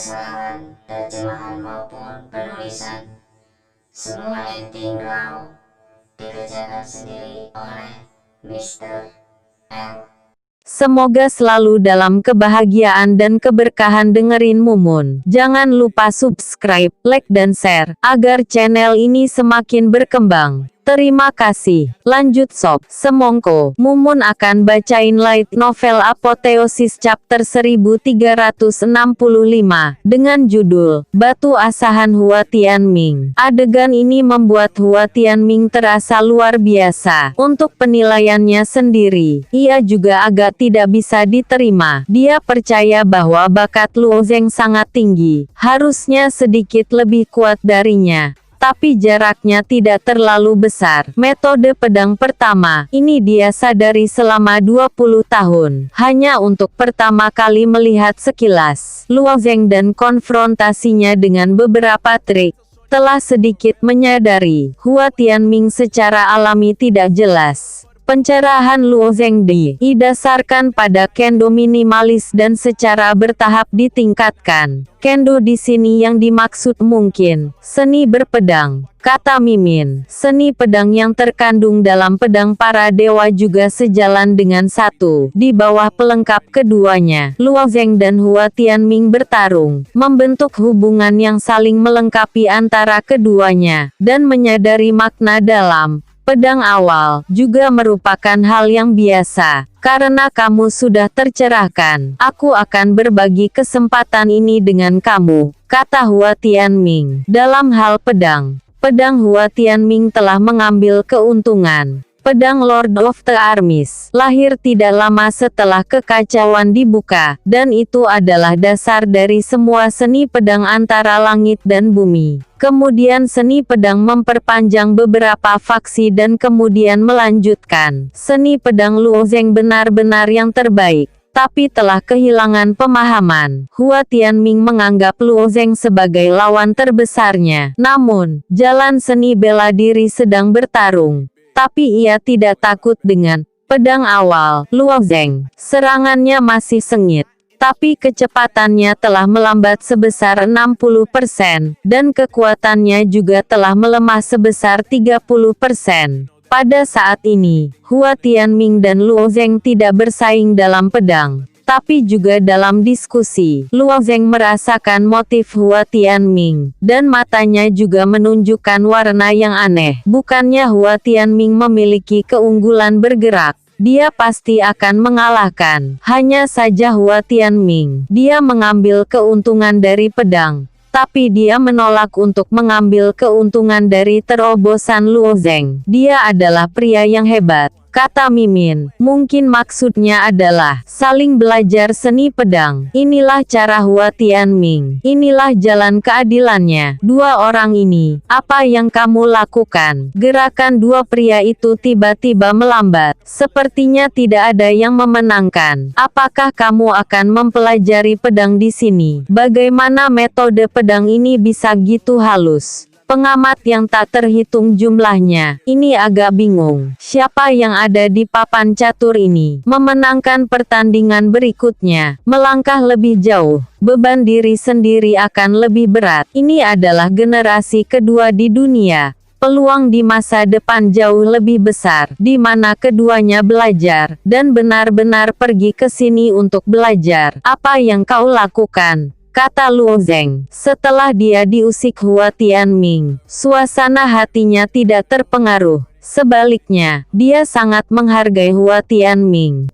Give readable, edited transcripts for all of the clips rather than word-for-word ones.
Keselamatan, terjemahan maupun penulisan. Semua editing raw dikerjakan sendiri oleh Mr. L. Semoga selalu dalam kebahagiaan dan keberkahan dengerin Mumun. Jangan lupa subscribe, like dan share, agar channel ini semakin berkembang. Terima kasih. Lanjut sob, semongko. Mumun akan bacain light novel Apoteosis chapter 1365 dengan judul Batu Asahan Hua Tianming. Adegan ini membuat Hua Tianming terasa luar biasa. Untuk penilaiannya sendiri, ia juga agak tidak bisa diterima. Dia percaya bahwa bakat Luo Zheng sangat tinggi, harusnya sedikit lebih kuat darinya. Tapi jaraknya tidak terlalu besar. Metode pedang pertama, ini dia sadari selama 20 tahun. Hanya untuk pertama kali melihat sekilas Luo Zheng dan konfrontasinya dengan beberapa trik. Telah sedikit menyadari, Hua Tianming secara alami tidak jelas. Pencerahan Luo Zheng didasarkan pada kendo minimalis dan secara bertahap ditingkatkan. Kendo di sini yang dimaksud mungkin seni berpedang, kata Mimin. Seni pedang yang terkandung dalam pedang para dewa juga sejalan dengan satu. Di bawah pelengkap keduanya, Luo Zheng dan Hua Tianming bertarung, membentuk hubungan yang saling melengkapi antara keduanya, dan menyadari makna dalam pedang awal juga merupakan hal yang biasa. Karena kamu sudah tercerahkan, aku akan berbagi kesempatan ini dengan kamu, kata Hua Tianming. Dalam hal pedang, Hua Tianming telah mengambil keuntungan. Pedang Lord of the Armies lahir tidak lama setelah kekacauan dibuka, dan itu adalah dasar dari semua seni pedang antara langit dan bumi. Kemudian seni pedang memperpanjang beberapa faksi dan kemudian melanjutkan. Seni pedang Luo Zheng benar-benar yang terbaik, tapi telah kehilangan pemahaman. Hua Tianming menganggap Luo Zheng sebagai lawan terbesarnya. Namun, jalan seni bela diri sedang bertarung. Tapi ia tidak takut dengan pedang awal Luo Zheng. Serangannya masih sengit, tapi kecepatannya telah melambat sebesar 60%, dan kekuatannya juga telah melemah sebesar 30%. Pada saat ini, Hua Tianming dan Luo Zheng tidak bersaing dalam pedang, tapi juga dalam diskusi. Luo Zheng merasakan motif Hua Tianming, dan matanya juga menunjukkan warna yang aneh. Bukannya Hua Tianming memiliki keunggulan bergerak, dia pasti akan mengalahkan. Hanya saja Hua Tianming, dia mengambil keuntungan dari pedang, tapi dia menolak untuk mengambil keuntungan dari terobosan Luo Zheng. Dia adalah pria yang hebat, kata Mimin. Mungkin maksudnya adalah saling belajar seni pedang. Inilah cara Hua Tianming. Inilah jalan keadilannya. Dua orang ini, apa yang kamu lakukan? Gerakan dua pria itu tiba-tiba melambat. Sepertinya tidak ada yang memenangkan. Apakah kamu akan mempelajari pedang di sini? Bagaimana metode pedang ini bisa gitu halus? Pengamat yang tak terhitung jumlahnya, ini agak bingung. Siapa yang ada di papan catur ini memenangkan pertandingan berikutnya, melangkah lebih jauh, beban diri sendiri akan lebih berat. Ini adalah generasi kedua di dunia. Peluang di masa depan jauh lebih besar, di mana keduanya belajar, dan benar-benar pergi ke sini untuk belajar. Apa yang kau lakukan? Kata Luo Zheng. Setelah dia diusik Hua Tianming, suasana hatinya tidak terpengaruh. Sebaliknya, dia sangat menghargai Hua Tianming.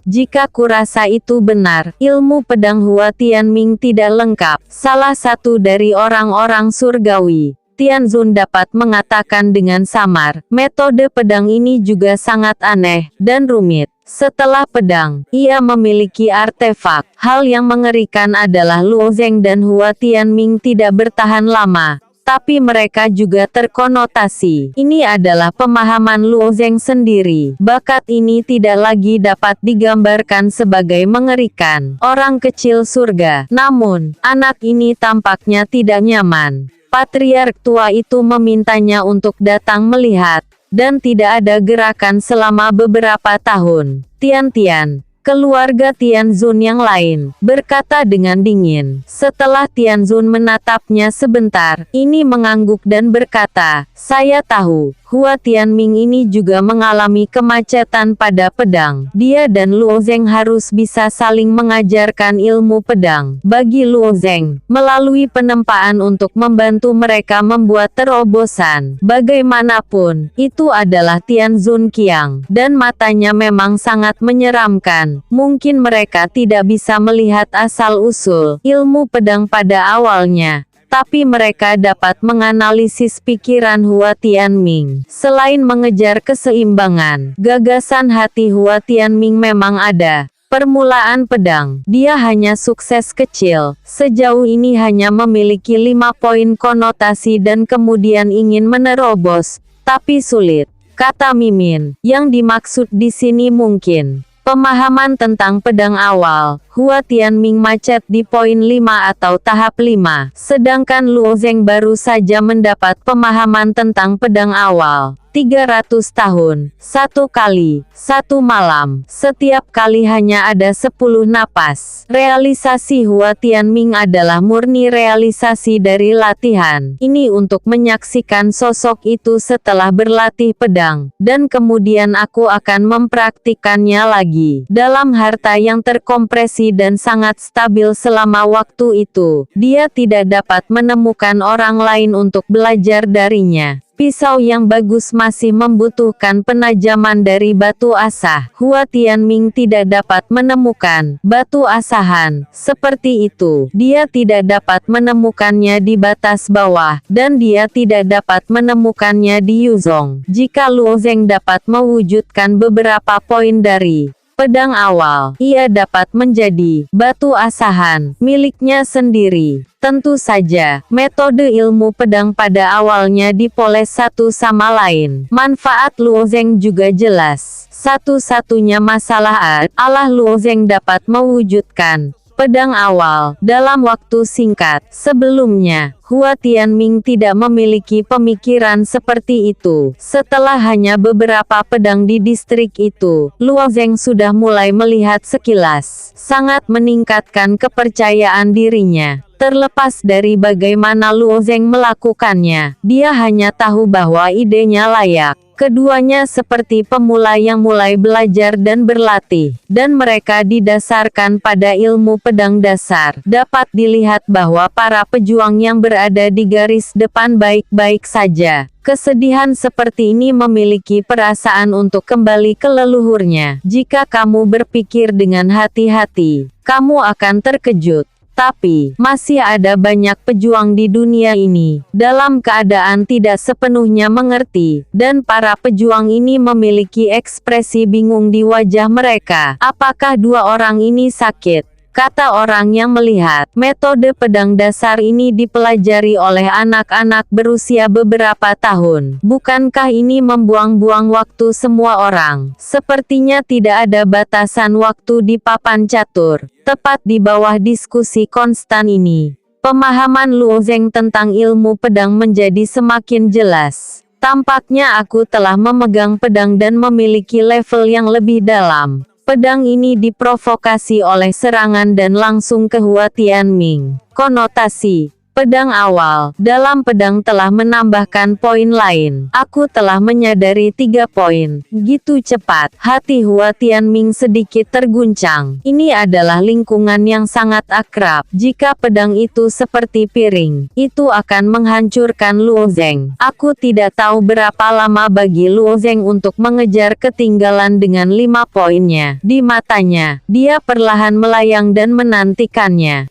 Jika kurasa itu benar, ilmu pedang Hua Tianming tidak lengkap. Salah satu dari orang-orang surgawi, Tianzun, dapat mengatakan dengan samar, metode pedang ini juga sangat aneh dan rumit. Setelah pedang, ia memiliki artefak. Hal yang mengerikan adalah Luo Zheng dan Hua Tianming tidak bertahan lama, tapi mereka juga terkonotasi. Ini adalah pemahaman Luo Zheng sendiri. Bakat ini tidak lagi dapat digambarkan sebagai mengerikan. Orang kecil surga. Namun, anak ini tampaknya tidak nyaman. Patriark tua itu memintanya untuk datang melihat, dan tidak ada gerakan selama beberapa tahun. Tian-Tian, Keluarga Tianzun yang lain berkata dengan dingin. Setelah Tianzun menatapnya sebentar, ini mengangguk dan berkata, saya tahu, Hua Tianming ini juga mengalami kemacetan pada pedang. Dia dan Luo Zheng harus bisa saling mengajarkan ilmu pedang. Bagi Luo Zheng, melalui penempaan untuk membantu mereka membuat terobosan. Bagaimanapun, itu adalah Tianzun Qiang, dan matanya memang sangat menyeramkan. Mungkin mereka tidak bisa melihat asal-usul ilmu pedang pada awalnya, tapi mereka dapat menganalisis pikiran Hua Tianming. Selain mengejar keseimbangan, gagasan hati Hua Tianming memang ada. Permulaan pedang, dia hanya sukses kecil. Sejauh ini hanya memiliki 5 poin konotasi dan kemudian ingin menerobos, tapi sulit. Kata Mimin, yang dimaksud di sini mungkin pemahaman tentang pedang awal. Hua Tianming macet di poin 5 atau tahap 5, sedangkan Luo Zheng baru saja mendapat pemahaman tentang pedang awal. 300 tahun, 1 kali, 1 malam, setiap kali hanya ada 10 napas. Realisasi Hua Tianming adalah murni realisasi dari latihan. Ini untuk menyaksikan sosok itu setelah berlatih pedang, dan kemudian aku akan mempraktikannya lagi. Dalam harta yang terkompresi dan sangat stabil selama waktu itu, dia tidak dapat menemukan orang lain untuk belajar darinya. Pisau yang bagus masih membutuhkan penajaman dari batu asah. Hua Tianming tidak dapat menemukan batu asahan seperti itu. Dia tidak dapat menemukannya di batas bawah, dan dia tidak dapat menemukannya di Yuzhong. Jika Luo Zheng dapat mewujudkan beberapa poin dari pedang awal, ia dapat menjadi batu asahan miliknya sendiri. Tentu saja, metode ilmu pedang pada awalnya dipoles satu sama lain. Manfaat Luo Zheng juga jelas. Satu-satunya masalah adalah Luo Zheng dapat mewujudkan pedang awal dalam waktu singkat. Sebelumnya, Hua Tianming tidak memiliki pemikiran seperti itu. Setelah hanya beberapa pedang di distrik itu, Luo Zheng sudah mulai melihat sekilas, sangat meningkatkan kepercayaan dirinya. Terlepas dari bagaimana Luo Zheng melakukannya, dia hanya tahu bahwa idenya layak. Keduanya seperti pemula yang mulai belajar dan berlatih, dan mereka didasarkan pada ilmu pedang dasar. Dapat dilihat bahwa para pejuang yang berada di garis depan baik-baik saja. Kesedihan seperti ini memiliki perasaan untuk kembali ke leluhurnya. Jika kamu berpikir dengan hati-hati, kamu akan terkejut. Tapi, masih ada banyak pejuang di dunia ini, dalam keadaan tidak sepenuhnya mengerti, dan para pejuang ini memiliki ekspresi bingung di wajah mereka. Apakah dua orang ini sakit? Kata orang yang melihat, metode pedang dasar ini dipelajari oleh anak-anak berusia beberapa tahun. Bukankah ini membuang-buang waktu semua orang? Sepertinya tidak ada batasan waktu di papan catur. Tepat di bawah diskusi konstan ini, pemahaman Luo Zheng tentang ilmu pedang menjadi semakin jelas. Tampaknya aku telah memegang pedang dan memiliki level yang lebih dalam. Pedang ini diprovokasi oleh serangan dan langsung ke Hua Tianming. Konotasi pedang awal dalam pedang telah menambahkan poin lain. Aku telah menyadari 3 poin. Gitu cepat, hati Hua Tianming sedikit terguncang. Ini adalah lingkungan yang sangat akrab. Jika pedang itu seperti piring, itu akan menghancurkan Luo Zheng. Aku tidak tahu berapa lama bagi Luo Zheng untuk mengejar ketinggalan dengan 5 poinnya. Di matanya, dia perlahan melayang dan menantikannya.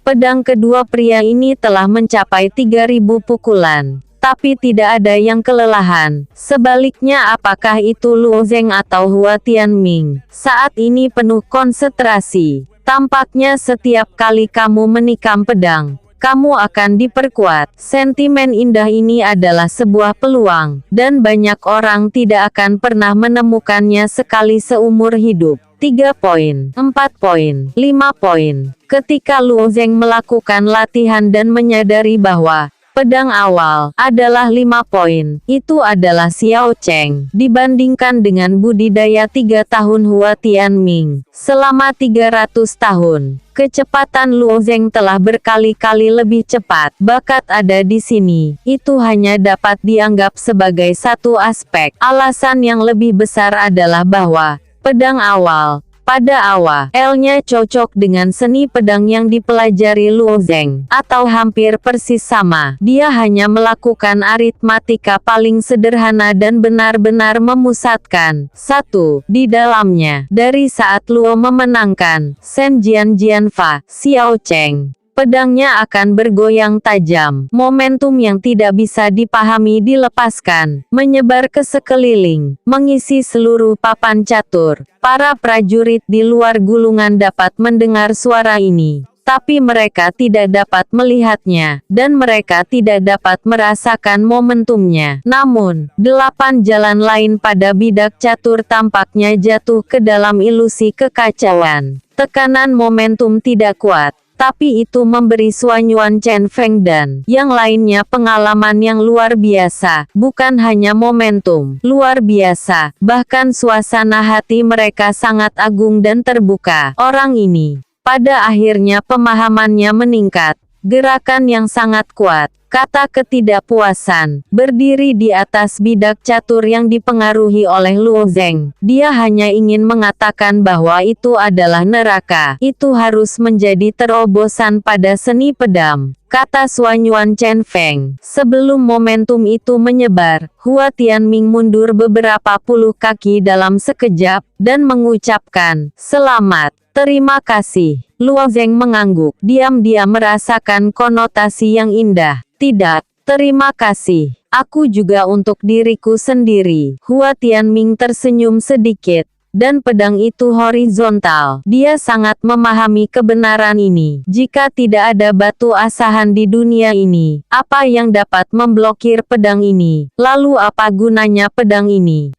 Pedang kedua pria ini telah mencapai 3000 pukulan, tapi tidak ada yang kelelahan. Sebaliknya, apakah itu Luo Zheng atau Hua Tianming, saat ini penuh konsentrasi. Tampaknya setiap kali kamu menikam pedang, kamu akan diperkuat. Sentimen indah ini adalah sebuah peluang, dan banyak orang tidak akan pernah menemukannya sekali seumur hidup. 3 poin, 4 poin, 5 poin. Ketika Luo Zheng melakukan latihan dan menyadari bahwa Pedang awal adalah 5 poin. Itu adalah Xiao Cheng. Dibandingkan dengan budidaya 3 tahun Hua Tianming selama 300 tahun. Kecepatan Luo Zheng telah berkali-kali lebih cepat. Bakat ada di sini. Itu hanya dapat dianggap sebagai satu aspek. Alasan yang lebih besar adalah bahwa pedang awal pada awalnya cocok dengan seni pedang yang dipelajari Luo Zheng, atau hampir persis sama. Dia hanya melakukan aritmatika paling sederhana dan benar-benar memusatkan satu di dalamnya. Dari saat Luo memenangkan Shen Jianfa, Xiao Cheng, pedangnya akan bergoyang tajam. Momentum yang tidak bisa dipahami dilepaskan, menyebar ke sekeliling, mengisi seluruh papan catur. Para prajurit di luar gulungan dapat mendengar suara ini, tapi mereka tidak dapat melihatnya, dan mereka tidak dapat merasakan momentumnya. Namun, 8 jalan lain pada bidak catur tampaknya jatuh ke dalam ilusi kekacauan. Tekanan momentum tidak kuat, tapi itu memberi Suan Yuan Chen Feng dan yang lainnya pengalaman yang luar biasa. Bukan hanya momentum luar biasa, bahkan suasana hati mereka sangat agung dan terbuka. Orang ini, pada akhirnya pemahamannya meningkat. Gerakan yang sangat kuat, kata ketidakpuasan, berdiri di atas bidak catur yang dipengaruhi oleh Luo Zheng. Dia hanya ingin mengatakan bahwa itu adalah neraka. Itu harus menjadi terobosan pada seni pedang, kata Suan Yuan Chen Feng. Sebelum momentum itu menyebar, Hua Tianming mundur beberapa puluh kaki dalam sekejap, dan mengucapkan, "Selamat, terima kasih." Luo Zheng mengangguk, diam-diam merasakan konotasi yang indah. Tidak, terima kasih. Aku juga untuk diriku sendiri. Hua Tianming tersenyum sedikit, dan pedang itu horizontal. Dia sangat memahami kebenaran ini. Jika tidak ada batu asahan di dunia ini, apa yang dapat memblokir pedang ini? Lalu apa gunanya pedang ini?